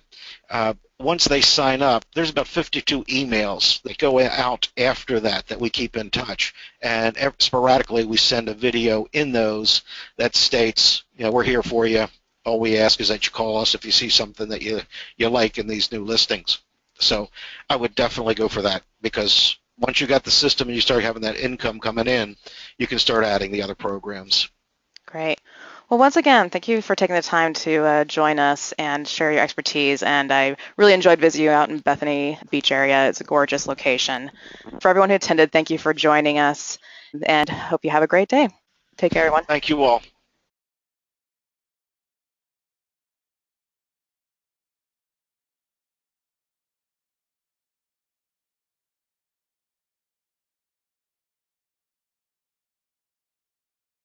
once they sign up, there's about 52 emails that go out after that we keep in touch. And sporadically we send a video in those that states, we're here for you. All we ask is that you call us if you see something that you like in these new listings. So I would definitely go for that, because once you got the system and you start having that income coming in, you can start adding the other programs. Great. Well, once again, thank you for taking the time to join us and share your expertise. And I really enjoyed visiting you out in Bethany Beach area. It's a gorgeous location. For everyone who attended, thank you for joining us, and hope you have a great day. Take care, everyone. Thank you all.